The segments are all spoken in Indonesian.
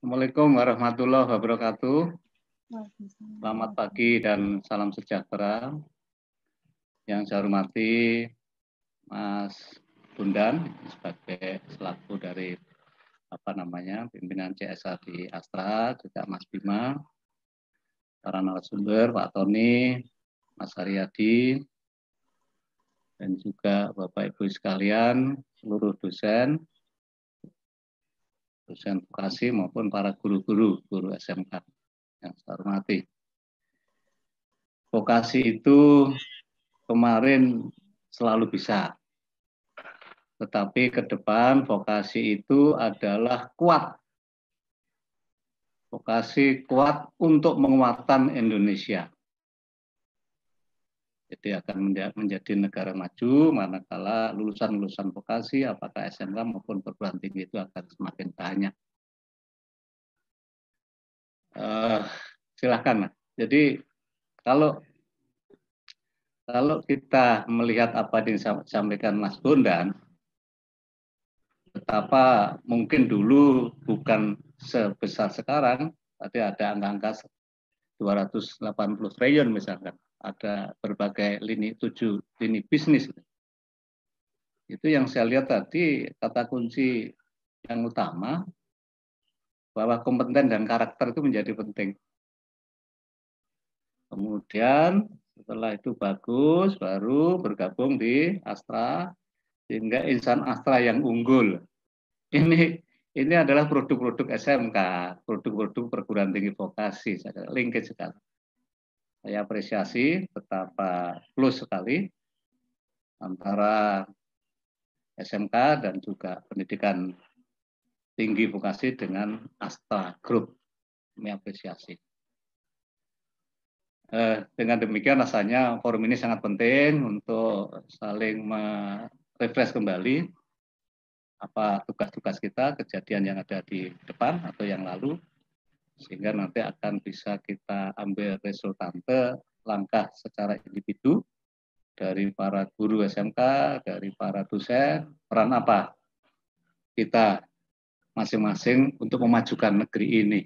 Assalamualaikum warahmatullahi wabarakatuh. Selamat Waalaikumsalam. pagi dan salam sejahtera. Yang saya hormati Mas Bundan sebagai selaku dari pimpinan CSA di Astra, juga Mas Bima, para narasumber, Pak Tony, Mas Haryadi, dan juga Bapak Ibu sekalian, seluruh dosen vokasi maupun para guru SMK yang saya hormati. Vokasi itu kemarin selalu bisa, tetapi ke depan vokasi itu adalah kuat. Vokasi kuat untuk menguatkan Indonesia. Jadi akan menjadi negara maju manakala lulusan-lulusan vokasi apakah SMK maupun perguruan tinggi itu akan semakin banyak. Silakan. Jadi kalau kita melihat apa yang disampaikan Mas Bondan, betapa mungkin dulu bukan sebesar sekarang, tapi ada angka-angka 280 triliun misalkan, ada berbagai tujuh lini bisnis. Itu yang saya lihat tadi, kata kunci yang utama, bahwa kompeten dan karakter itu menjadi penting. Kemudian setelah itu bagus, baru bergabung di Astra, sehingga insan Astra yang unggul. Ini adalah produk-produk SMK, produk-produk perguruan tinggi vokasi, linkage sekali. Saya apresiasi betapa plus sekali antara SMK dan juga pendidikan tinggi vokasi dengan Astra Group. Ini apresiasi. Dengan demikian rasanya forum ini sangat penting untuk saling merefresh kembali apa tugas-tugas kita, kejadian yang ada di depan atau yang lalu, sehingga nanti akan bisa kita ambil resultante langkah secara individu dari para guru SMK, dari para dosen, peran apa kita masing-masing untuk memajukan negeri ini.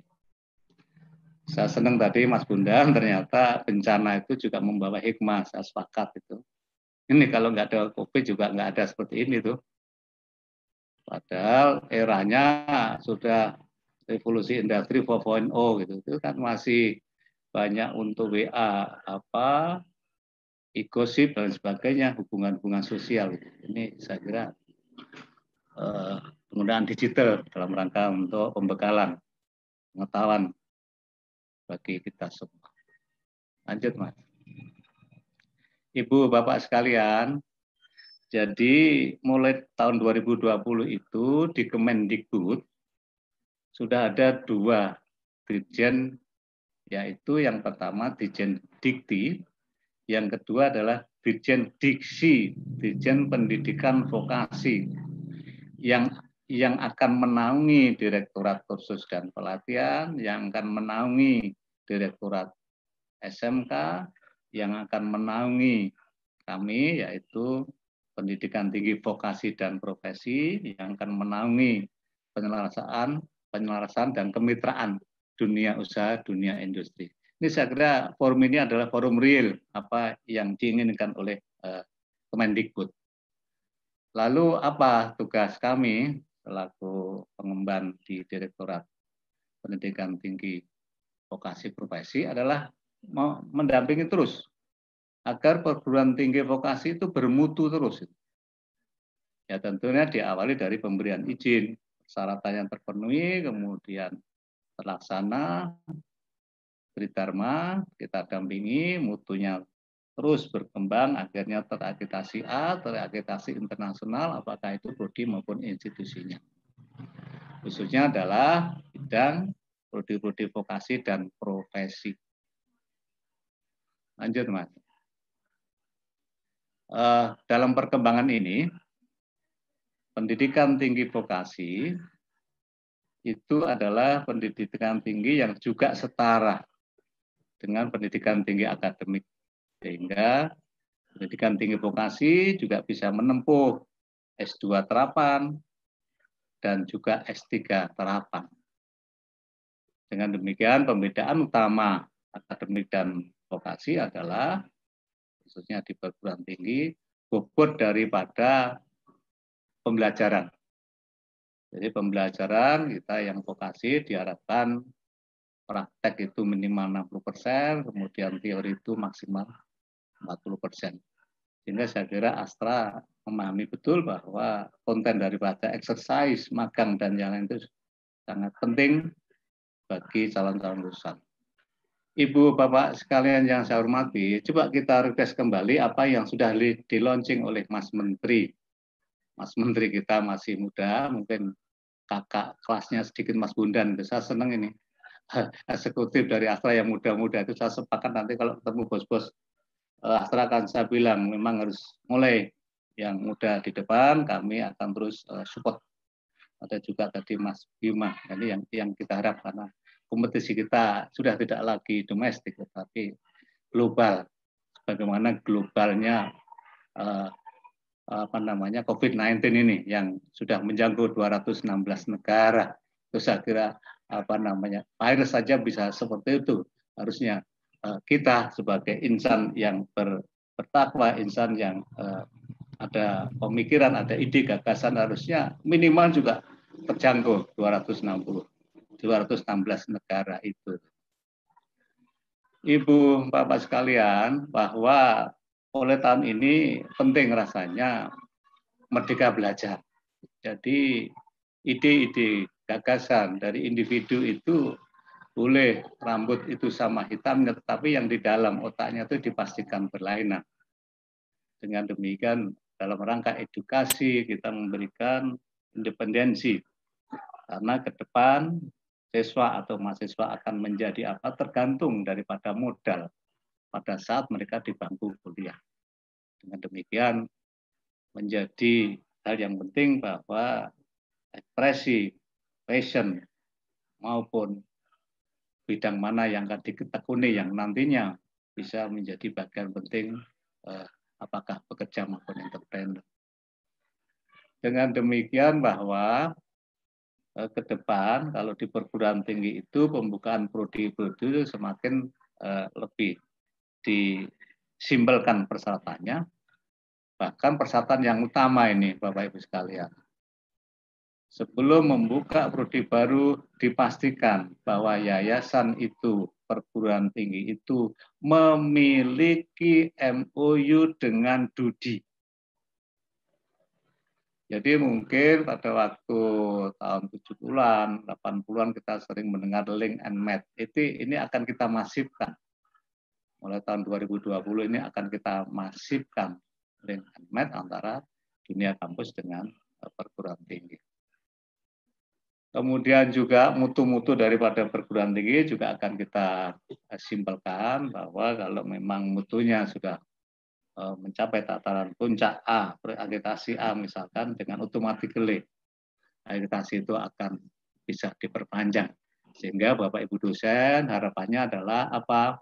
Saya senang tadi Mas Bundan, ternyata bencana itu juga membawa hikmah, saya sepakat itu. Ini kalau nggak ada COVID juga nggak ada seperti ini tuh. Padahal eranya sudah revolusi industri 4.0 gitu. Itu kan masih banyak untuk WA, e-gosip dan sebagainya, hubungan-hubungan sosial. Ini saya kira penggunaan digital dalam rangka untuk pembekalan pengetahuan bagi kita semua. Lanjut, Mas. Ibu, Bapak sekalian, jadi mulai tahun 2020 itu di Kemendikbud sudah ada 2 dirjen, yaitu yang pertama Dirjen Dikti, yang kedua adalah Dirjen Diksi, Dirjen Pendidikan Vokasi, yang akan menaungi Direktorat Kursus dan Pelatihan, yang akan menaungi Direktorat SMK, yang akan menaungi kami yaitu Pendidikan Tinggi Vokasi dan Profesi, yang akan menaungi penyelarasan dan kemitraan dunia usaha, dunia industri. Ini saya kira forum ini adalah forum real apa yang diinginkan oleh Kemendikbud. Lalu apa tugas kami selaku pengemban di Direktorat Pendidikan Tinggi Vokasi Profesi adalah mendampingi terus agar perguruan tinggi vokasi itu bermutu terus. Ya tentunya diawali dari pemberian izin, persyaratan yang terpenuhi, kemudian terlaksana, Tridharma, kita dampingi, mutunya terus berkembang, akhirnya terakreditasi A, terakreditasi internasional, apakah itu prodi maupun institusinya. Khususnya adalah bidang prodi-prodi vokasi dan profesi. Lanjut, Mas. Dalam perkembangan ini, pendidikan tinggi vokasi itu adalah pendidikan tinggi yang juga setara dengan pendidikan tinggi akademik. Sehingga pendidikan tinggi vokasi juga bisa menempuh S2 terapan dan juga S3 terapan. Dengan demikian, pembedaan utama akademik dan vokasi adalah, khususnya di perguruan tinggi, bobot daripada pembelajaran. Jadi pembelajaran kita yang vokasi diharapkan praktek itu minimal 60%, kemudian teori itu maksimal 40%. Sehingga saya kira Astra memahami betul bahwa konten daripada exercise, magang, dan yang lain itu sangat penting bagi calon-calon lulusan. Ibu, Bapak sekalian yang saya hormati, coba kita refresh kembali apa yang sudah di-launching oleh Mas Menteri. Mas Menteri kita masih muda, mungkin kakak kelasnya sedikit Mas Bundan. Saya senang ini. Eksekutif dari Astra yang muda-muda itu saya sepakat nanti kalau ketemu bos-bos Astra akan saya bilang memang harus mulai yang muda di depan, kami akan terus support. Ada juga tadi Mas Bima, ini yang kita harap karena kompetisi kita sudah tidak lagi domestik tetapi global. Bagaimana globalnya COVID-19 ini yang sudah menjangkau 216 negara. Itu saya kira virus saja bisa seperti itu. Harusnya kita sebagai insan yang bertakwa, insan yang ada pemikiran, ada ide, gagasan, harusnya minimal juga terjangkau 216 negara itu. Ibu, Bapak sekalian, bahwa oleh tahun ini penting rasanya merdeka belajar. Jadi ide-ide gagasan dari individu itu boleh rambut itu sama hitamnya, tetapi yang di dalam otaknya itu dipastikan berlainan. Dengan demikian dalam rangka edukasi kita memberikan independensi. Karena ke depan siswa atau mahasiswa akan menjadi apa tergantung daripada modal pada saat mereka di bangku kuliah. Dengan demikian menjadi hal yang penting bahwa ekspresi, passion maupun bidang mana yang akan ditekuni yang nantinya bisa menjadi bagian penting apakah bekerja maupun entrepreneur. Dengan demikian bahwa ke depan kalau di perguruan tinggi itu pembukaan prodi-prodi semakin lebih disimpelkan persyaratannya, bahkan persyaratan yang utama ini Bapak Ibu sekalian. Sebelum membuka prodi baru dipastikan bahwa yayasan itu, perguruan tinggi itu memiliki MOU dengan DUDI. Jadi mungkin pada waktu tahun 70-an, 80-an kita sering mendengar link and match. Ini akan kita masifkan. Mulai tahun 2020 ini akan kita masifkan link and match antara dunia kampus dengan perguruan tinggi. Kemudian juga mutu-mutu daripada perguruan tinggi juga akan kita simpelkan bahwa kalau memang mutunya sudah mencapai tataran puncak A, akreditasi A misalkan, dengan automatically akreditasi itu akan bisa diperpanjang. Sehingga Bapak Ibu dosen harapannya adalah apa?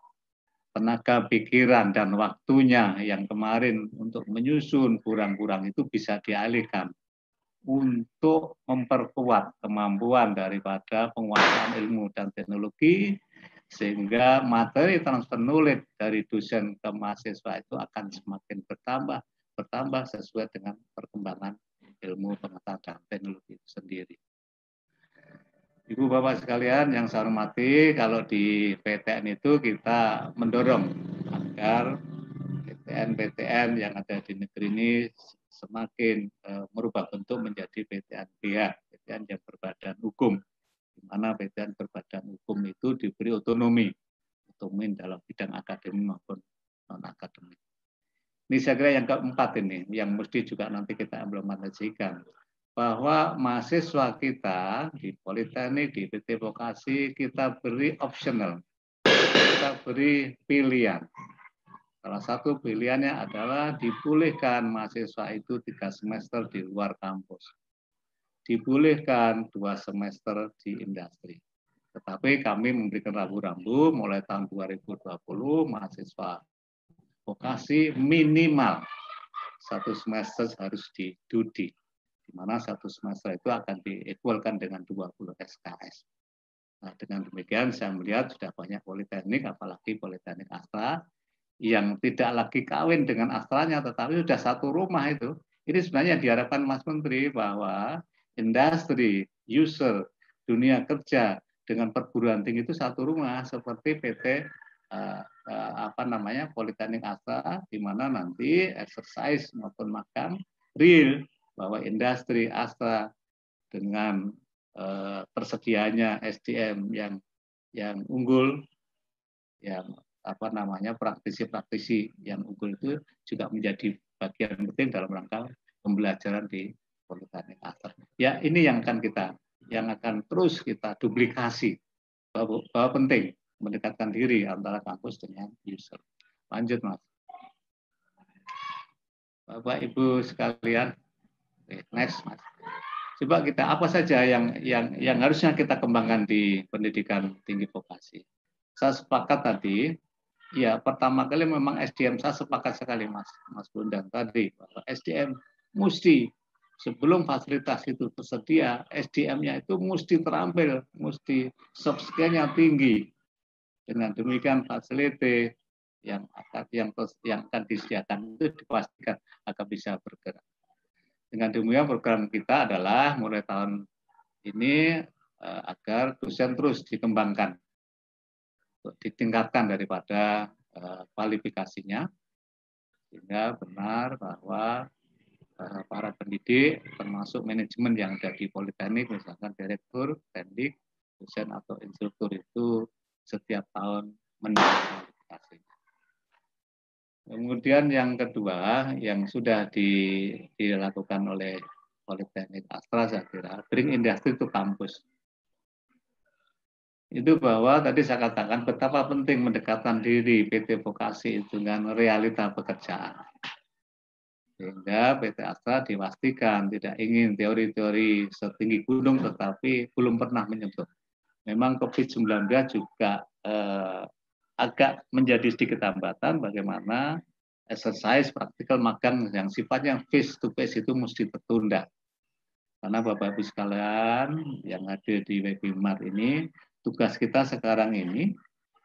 Tenaga pikiran dan waktunya yang kemarin untuk menyusun kurang-kurang itu bisa dialihkan untuk memperkuat kemampuan daripada penguasaan ilmu dan teknologi, sehingga materi transfer knowledge dari dosen ke mahasiswa itu akan semakin bertambah sesuai dengan perkembangan ilmu pengetahuan dan teknologi itu sendiri. Ibu Bapak sekalian yang saya hormati, kalau di PTN itu kita mendorong agar PTN-PTN yang ada di negeri ini semakin merubah bentuk menjadi PTN BH, PTN yang berbadan hukum, di mana PTN berbadan hukum itu diberi otonomi dalam bidang akademik maupun non-akademik. Ini saya kira yang keempat ini, yang mesti juga nanti kita implementasikan. Bahwa mahasiswa kita di Politeknik, di PT Vokasi, kita beri optional, kita beri pilihan. Salah satu pilihannya adalah dibolehkan mahasiswa itu 3 semester di luar kampus. Dibolehkan 2 semester di industri. Tetapi kami memberikan rambu-rambu mulai tahun 2020 mahasiswa vokasi minimal 1 semester harus di DUDI, di mana 1 semester itu akan diequalkan dengan 20 SKS. Nah, dengan demikian saya melihat sudah banyak politeknik, apalagi Politeknik Astra, yang tidak lagi kawin dengan astranya, tetapi sudah satu rumah itu. Ini sebenarnya diharapkan Mas Menteri bahwa industri, user, dunia kerja dengan perguruan tinggi itu satu rumah seperti PT Politeknik Astra, di mana nanti exercise maupun magang real bahwa industri Astra dengan tersedianya SDM yang unggul, yang praktisi-praktisi yang unggul itu juga menjadi bagian penting dalam rangka pembelajaran di Politeknik Astra. Ya, ini yang akan terus kita duplikasi bahwa penting mendekatkan diri antara kampus dengan user. Lanjut, Mas. Bapak Ibu sekalian, next, Mas. Coba kita apa saja yang harusnya kita kembangkan di pendidikan tinggi vokasi. Saya sepakat tadi, ya pertama kali memang SDM, saya sepakat sekali Mas Bondan tadi bahwa SDM mesti sebelum fasilitas itu tersedia, SDM-nya itu mesti terampil, mesti soft skill-nya tinggi. Dengan demikian fasilitas yang akan disediakan itu dipastikan akan bisa bergerak. Dengan demikian program kita adalah mulai tahun ini agar dosen terus dikembangkan, ditingkatkan daripada kualifikasinya, sehingga benar bahwa para pendidik termasuk manajemen yang ada di Politeknik, misalkan direktur, teknik, dosen atau instruktur itu setiap tahun meningkatkan kualifikasinya. Kemudian yang kedua yang sudah dilakukan oleh Politeknik Astra, saya kira bring industri to kampus. Itu bahwa tadi saya katakan betapa penting mendekatkan diri PT Vokasi dengan realita pekerjaan. Sehingga PT Astra dipastikan tidak ingin teori-teori setinggi gunung tetapi belum pernah menyentuh. Memang COVID-19 juga agak menjadi sedikit hambatan bagaimana exercise praktikal magang yang sifatnya face to face itu mesti tertunda. Karena Bapak Ibu sekalian yang ada di webinar ini, tugas kita sekarang ini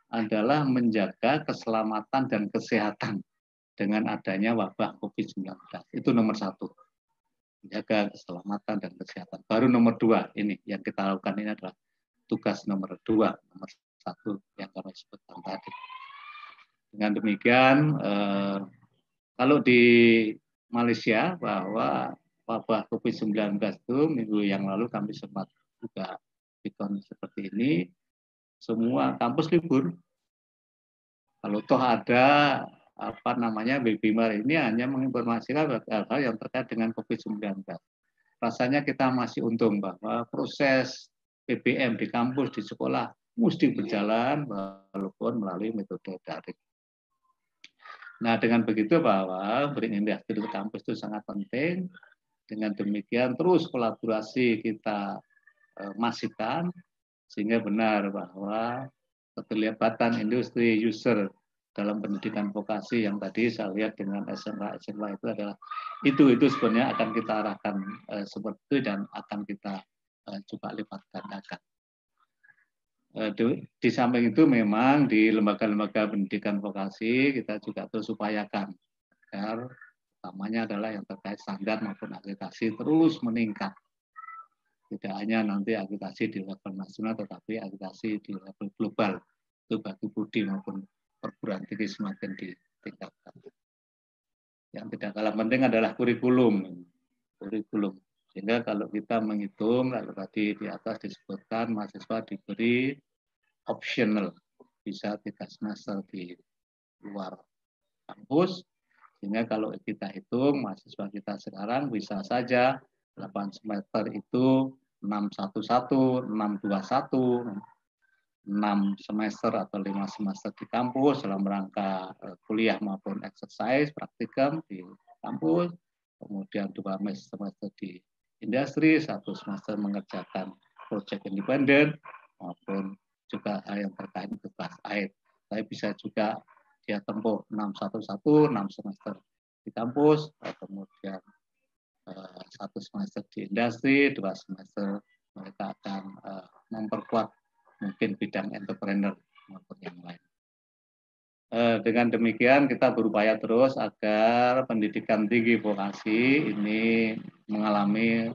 adalah menjaga keselamatan dan kesehatan dengan adanya wabah COVID-19. Itu nomor satu. Menjaga keselamatan dan kesehatan. Baru nomor dua ini yang kita lakukan ini adalah tugas nomor dua, nomor satu yang kami sebutkan tadi. Dengan demikian, kalau di Malaysia bahwa wabah COVID-19 itu minggu yang lalu kami sempat juga ikon seperti ini, semua kampus libur. Kalau toh ada webinar ini hanya menginformasikan hal-hal yang terkait dengan COVID-19. Rasanya kita masih untung bahwa proses PBM di kampus, di sekolah mesti berjalan walaupun melalui metode daring. Nah, dengan begitu bahwa bring industri di kampus itu sangat penting. Dengan demikian terus kolaborasi kita masifkan sehingga benar bahwa keterlibatan industri user dalam pendidikan vokasi yang tadi saya lihat dengan SMA itu adalah itu sebenarnya akan kita arahkan seperti itu dan akan kita coba lipat gandakan. Di samping itu memang di lembaga-lembaga pendidikan vokasi kita juga terus upayakan agar utamanya adalah yang terkait standar maupun akreditasi terus meningkat. Tidak hanya nanti akreditasi di level nasional tetapi akreditasi di level global itu bagi budi maupun perguruan tinggi semakin ditingkatkan. Yang tidak kalah penting adalah kurikulum. Sehingga kalau kita menghitung, lalu tadi di atas disebutkan mahasiswa diberi optional, bisa 3 semester di luar kampus, sehingga kalau kita hitung, mahasiswa kita sekarang bisa saja 8 semester itu 611, 621, 6 semester atau 5 semester di kampus dalam rangka kuliah maupun exercise, praktikum di kampus, kemudian 2 semester di industri, 1 semester mengerjakan proyek independen, maupun juga yang terkait tugas akhir. Tapi bisa juga dia tempuh 611, 6 semester di kampus, kemudian 1 semester di industri, 2 semester mereka akan memperkuat mungkin bidang entrepreneur maupun yang lain. Dengan demikian kita berupaya terus agar pendidikan tinggi vokasi ini mengalami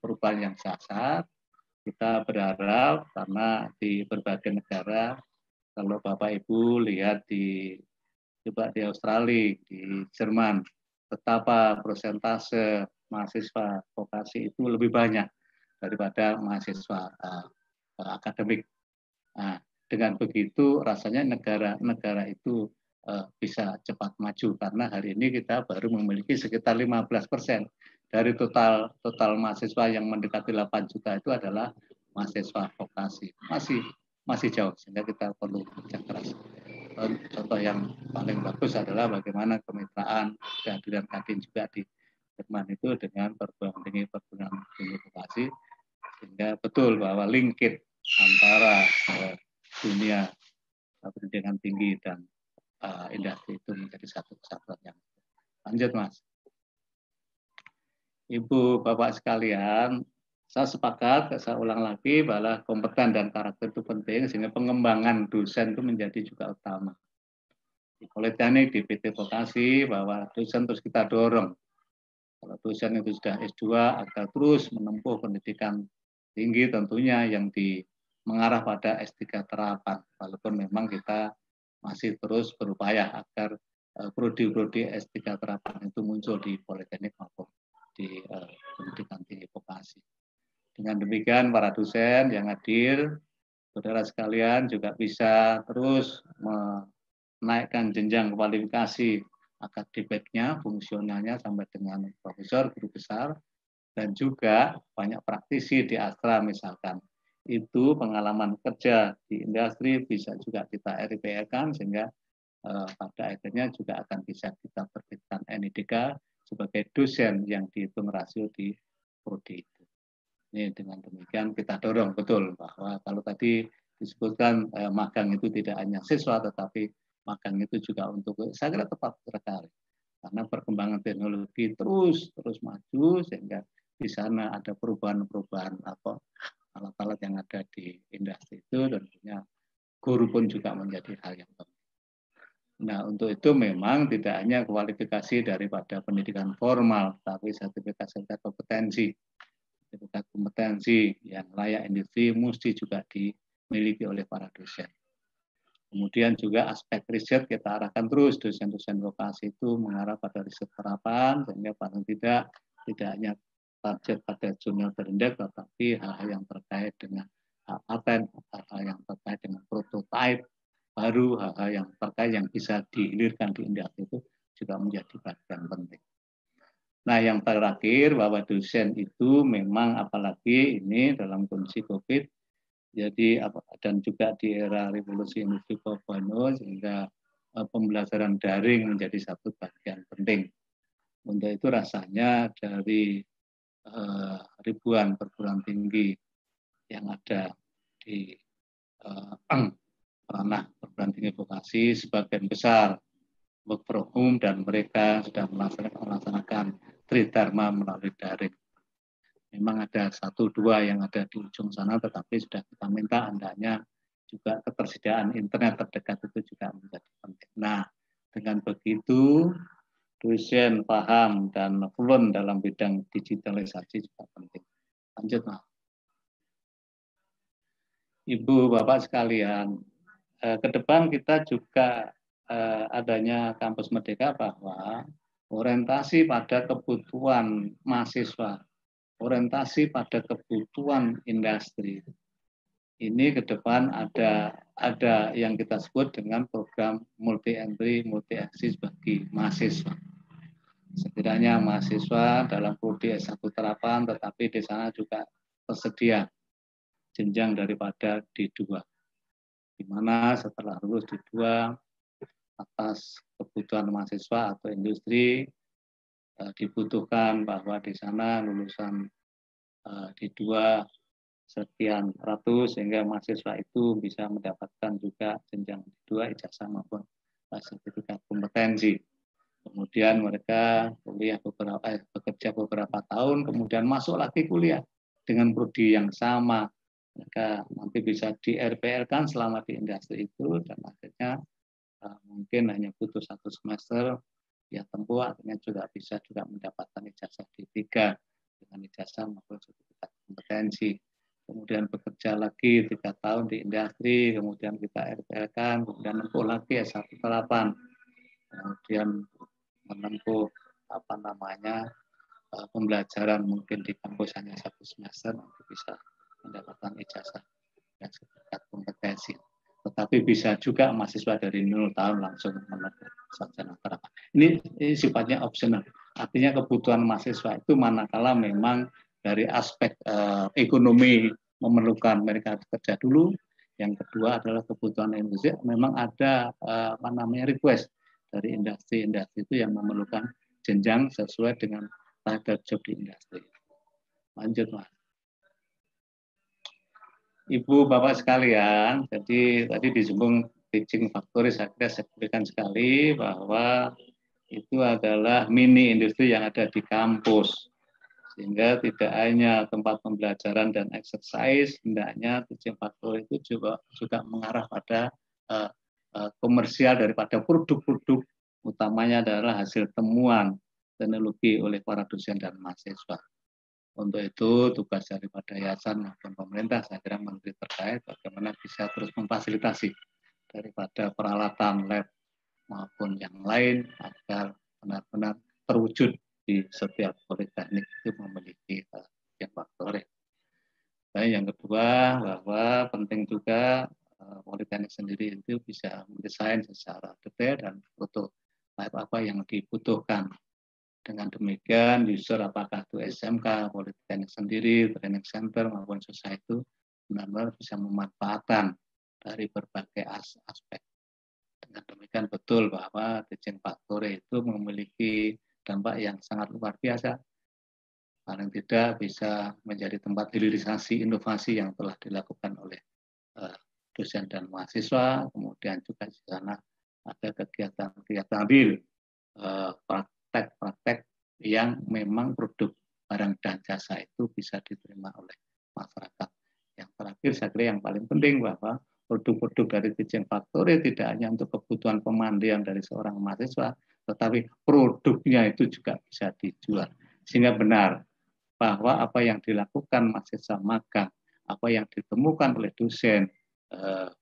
perubahan yang sah-sah. Kita berharap karena di berbagai negara, kalau Bapak Ibu lihat coba di Australia, di Jerman, betapa persentase mahasiswa vokasi itu lebih banyak daripada mahasiswa akademik. Nah, dengan begitu rasanya negara-negara itu bisa cepat maju karena hari ini kita baru memiliki sekitar 15% dari total mahasiswa yang mendekati 8 juta itu adalah mahasiswa vokasi. Masih jauh sehingga kita perlu kerja keras. Contoh yang paling bagus adalah bagaimana kemitraan kehadiran Kadin juga di Jerman itu dengan perguruan tinggi vokasi, sehingga betul bahwa linkit antara dunia pendidikan tinggi dan industri itu menjadi satu kesatuan yang lanjut, Mas. Ibu, Bapak sekalian, saya sepakat, saya ulang lagi bahwa kompeten dan karakter itu penting sehingga pengembangan dosen itu menjadi juga utama. Di Politeknik, di PT Vokasi, bahwa dosen terus kita dorong. Kalau dosen itu sudah S2 agar terus menempuh pendidikan tinggi tentunya yang mengarah pada S3 terapan, walaupun memang kita masih terus berupaya agar prodi-prodi S3 terapan itu muncul di Politeknik maupun di pendidikan tinggi vokasi. Dengan demikian para dosen yang hadir, saudara sekalian juga bisa terus menaikkan jenjang kualifikasi akademiknya, fungsionalnya sampai dengan profesor, guru besar, dan juga banyak praktisi di Astra misalkan. Itu pengalaman kerja di industri bisa juga kita RIPR-kan sehingga pada akhirnya juga akan bisa kita terbitkan NIDK sebagai dosen yang dihitung rasio di prodi itu. Ini dengan demikian kita dorong betul bahwa kalau tadi disebutkan magang itu tidak hanya siswa tetapi magang itu juga untuk, saya kira tepat sekali karena perkembangan teknologi terus maju sehingga di sana ada perubahan-perubahan alat-alat yang ada di industri itu dan tentunya guru pun juga menjadi hal yang penting. Nah, untuk itu memang tidak hanya kualifikasi daripada pendidikan formal, tapi sertifikat kompetensi. Sertifikat kompetensi yang layak industri mesti juga dimiliki oleh para dosen. Kemudian juga aspek riset kita arahkan terus dosen-dosen vokasi itu mengarah pada riset terapan sehingga paling tidak hanya target pada jurnal terindeks tetapi hal-hal yang terkait dengan paten, hal-hal yang terkait dengan prototipe baru, hal-hal yang terkait yang bisa dihilirkan di industri itu juga menjadi bagian penting. Nah, yang terakhir bahwa dosen itu memang apalagi ini dalam kondisi COVID, jadi dan juga di era revolusi industri 4.0 sehingga pembelajaran daring menjadi satu bagian penting. Untuk itu rasanya dari ribuan perguruan tinggi yang ada di ranah perguruan tinggi vokasi, sebagian besar work from home dan mereka sudah melaksanakan tridharma melalui daring. Memang ada 1-2 yang ada di ujung sana, tetapi sudah kita minta hendaknya juga ketersediaan internet terdekat itu juga menjadi penting. Nah, dengan begitu dosen paham dan fluent dalam bidang digitalisasi juga penting. Lanjut, Mas. Ibu, Bapak sekalian, ke depan kita juga adanya kampus Merdeka bahwa orientasi pada kebutuhan mahasiswa, orientasi pada kebutuhan industri. Ini ke depan ada yang kita sebut dengan program multi entry, multi exit bagi mahasiswa. Setidaknya mahasiswa dalam prodi S1 terapan, tetapi di sana juga tersedia jenjang daripada D2. Di mana setelah lulus D2 atas kebutuhan mahasiswa atau industri dibutuhkan bahwa di sana lulusan D2 sekian ratus sehingga mahasiswa itu bisa mendapatkan juga jenjang D2 ijazah maupun sertifikat kompetensi. Kemudian mereka bekerja beberapa tahun, kemudian masuk lagi kuliah dengan prodi yang sama Mereka nanti bisa di RPL-kan selama di industri itu, dan akhirnya mungkin hanya butuh 1 semester ya tempuh, akhirnya juga bisa juga mendapatkan ijazah D3 dengan ijazah maupun sertifikat kompetensi. Kemudian bekerja lagi 3 tahun di industri, kemudian kita RPL-kan, kemudian menempuh lagi S1-8, kemudian menempuh pembelajaran mungkin di kampus hanya 1 semester untuk bisa mendapatkan ijazah dan sertifikat kompetensi. Tetapi bisa juga mahasiswa dari 0 tahun langsung menempuh sarjana terapan. Ini sifatnya opsional. Artinya kebutuhan mahasiswa itu manakala memang dari aspek ekonomi memerlukan mereka bekerja dulu. Yang kedua adalah kebutuhan industri. Memang ada request dari industri-industri itu yang memerlukan jenjang sesuai dengan target job di industri. Lanjut, Mas. Ibu, Bapak sekalian, jadi tadi disinggung teaching factory, saya kira signifikan sekali bahwa itu adalah mini industri yang ada di kampus. Sehingga tidak hanya tempat pembelajaran dan exercise, hendaknya teaching factory itu juga mengarah pada komersial daripada produk-produk, utamanya adalah hasil temuan teknologi oleh para dosen dan mahasiswa. Untuk itu tugas daripada yayasan maupun pemerintah, saya kira menteri terkait bagaimana bisa terus memfasilitasi daripada peralatan lab maupun yang lain agar benar-benar terwujud di setiap politeknik itu memiliki yang faktor. Dan yang kedua bahwa penting juga politeknik sendiri itu bisa mendesain secara detail dan prototipe apa yang dibutuhkan. Dengan demikian, user apakah itu SMK, politeknik sendiri, training center maupun society itu benar-benar bisa memanfaatkan dari berbagai aspek. Dengan demikian betul bahwa teaching factory itu memiliki dampak yang sangat luar biasa. Paling tidak bisa menjadi tempat hilirisasi inovasi yang telah dilakukan oleh dosen dan mahasiswa. Kemudian juga di sana ada kegiatan-kegiatan real, praktek-praktek yang memang produk barang dan jasa itu bisa diterima oleh masyarakat. Yang terakhir saya kira yang paling penting bahwa produk-produk dari teaching factory tidak hanya untuk kebutuhan pemandian dari seorang mahasiswa, tetapi produknya itu juga bisa dijual. Sehingga benar bahwa apa yang dilakukan mahasiswa magang, apa yang ditemukan oleh dosen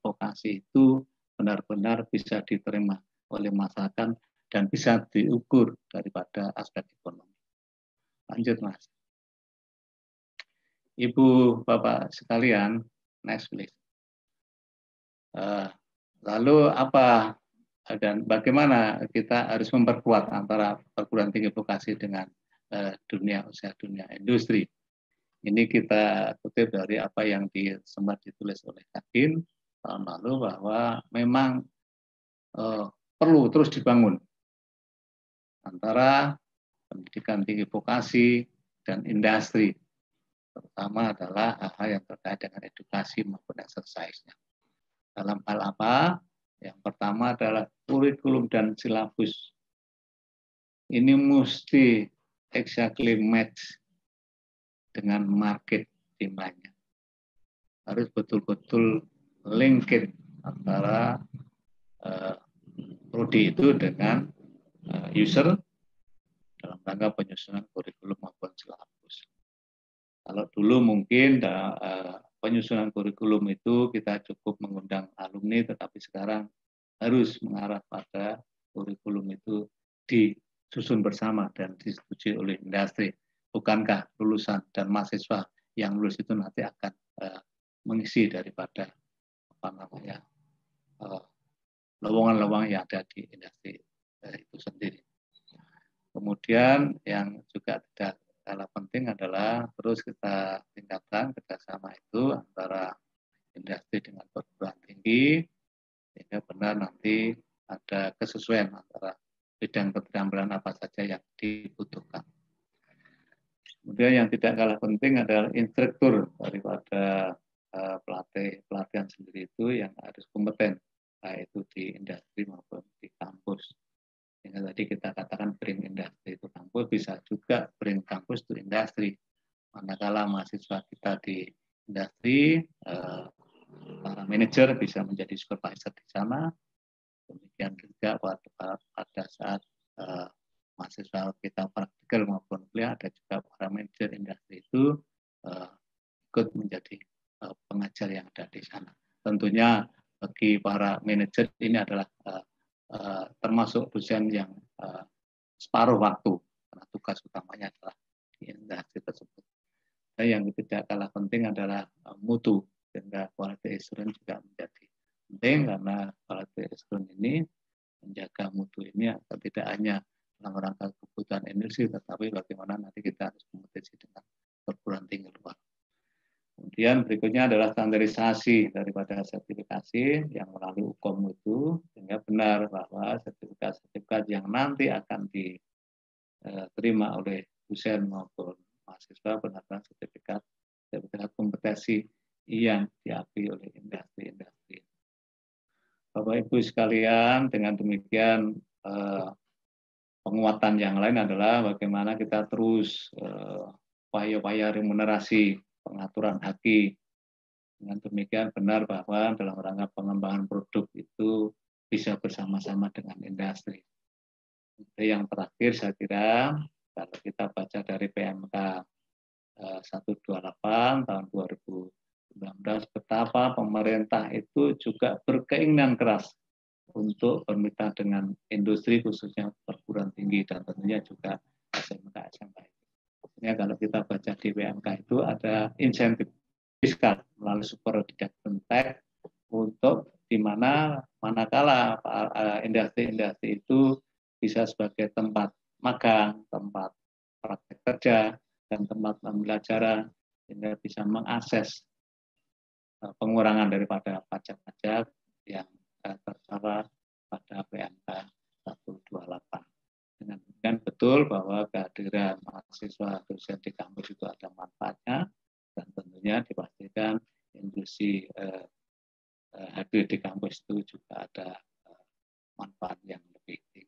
vokasi itu benar-benar bisa diterima oleh masyarakat dan bisa diukur daripada aspek ekonomi. Lanjut, Mas. Ibu, Bapak sekalian, next please. Lalu apa dan bagaimana kita harus memperkuat antara perguruan tinggi vokasi dengan dunia usaha, dunia industri. Ini kita kutip dari apa yang sempat ditulis oleh Kadin tahun lalu bahwa memang perlu terus dibangun antara pendidikan tinggi vokasi dan industri, terutama adalah hal-hal yang terkait dengan edukasi maupun exercise-nya. Dalam hal apa? Yang pertama adalah kurikulum dan silabus. Ini mesti exactly match dengan market demand-nya. Harus betul-betul linked antara prodi itu dengan user dalam rangka penyusunan kurikulum maupun silabus. Kalau dulu mungkin penyusunan kurikulum itu kita cukup mengundang alumni, tetapi sekarang harus mengarah pada kurikulum itu disusun bersama dan disetujui oleh industri. Bukankah lulusan dan mahasiswa yang lulus itu nanti akan mengisi daripada lowongan-lowongan yang ada di industri itu sendiri. Kemudian yang juga tidak kalah penting adalah terus kita tingkatkan kerjasama itu antara industri dengan perguruan tinggi, sehingga benar nanti ada kesesuaian antara bidang keterampilan apa saja yang dibutuhkan. Kemudian yang tidak kalah penting adalah instruktur daripada pelatihan sendiri itu yang harus kompeten, baik itu di industri maupun di kampus. Sehingga tadi kita katakan bring industri itu kampus, bisa juga bring kampus to industri. Manakala mahasiswa kita di industri, para manajer bisa menjadi supervisor di sana. Demikian juga pada saat mahasiswa kita praktikal maupun kuliah, ada juga para manajer industri itu ikut menjadi pengajar yang ada di sana. Tentunya bagi para manajer ini adalah termasuk dosen yang separuh waktu, karena tugas utamanya adalah di industri tersebut. Dan yang tidak kalah penting adalah mutu, sehingga quality assurance juga menjadi penting, karena quality assurance ini menjaga mutu ini atau tidak hanya dalam rangka kebutuhan industri, tetapi bagaimana nanti kita harus kompetisi dengan perguruan tinggi luar. Kemudian berikutnya adalah standarisasi daripada sertifikasi yang melalui UKOM itu, sehingga benar bahwa sertifikat-sertifikat yang nanti akan diterima oleh dosen maupun mahasiswa benar-benar sertifikat kompetensi yang diakui oleh industri-industri. Bapak Ibu sekalian, dengan demikian penguatan yang lain adalah bagaimana kita terus upaya-upaya remunerasi, pengaturan haki. Dengan demikian benar bahwa dalam rangka pengembangan produk itu bisa bersama-sama dengan industri. Yang terakhir saya kira, kalau kita baca dari PMK 128 tahun 2019, betapa pemerintah itu juga berkeinginan keras untuk bermitra dengan industri, khususnya perguruan tinggi, dan tentunya juga SMK-SMK. Ya, kalau kita baca di PMK itu ada insentif fiskal melalui super deduction tax untuk di mana manakala industri-industri itu bisa sebagai tempat magang, tempat praktek kerja, dan tempat pembelajaran, sehingga bisa mengakses pengurangan daripada pajak-pajak yang tertera pada PMK 128. Dengan betul bahwa kehadiran mahasiswa dosen di kampus itu ada manfaatnya, dan tentunya dipastikan industri hadir di kampus itu juga ada manfaat yang lebih tinggi.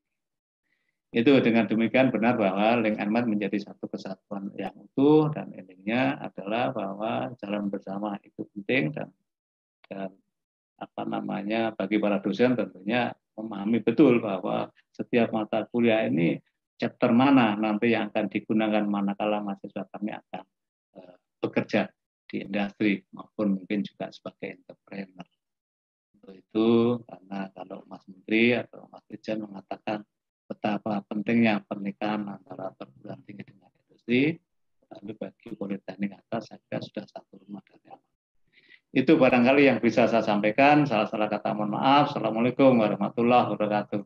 Itu dengan demikian benar bahwa Link and Math menjadi satu kesatuan yang utuh, dan endingnya adalah bahwa jalan bersama itu penting, dan bagi para dosen tentunya memahami betul bahwa setiap mata kuliah ini chapter mana nanti yang akan digunakan manakala mahasiswa kami akan bekerja di industri maupun mungkin juga sebagai entrepreneur. Untuk itu, karena kalau Mas Menteri atau Mas Dirjen mengatakan betapa pentingnya pernikahan antara perguruan tinggi dengan industri, lalu bagi politeknik atas saya kira sudah satu rumah dari awal. Itu barangkali yang bisa saya sampaikan. Salah-salah kata mohon maaf. Assalamualaikum warahmatullahi wabarakatuh.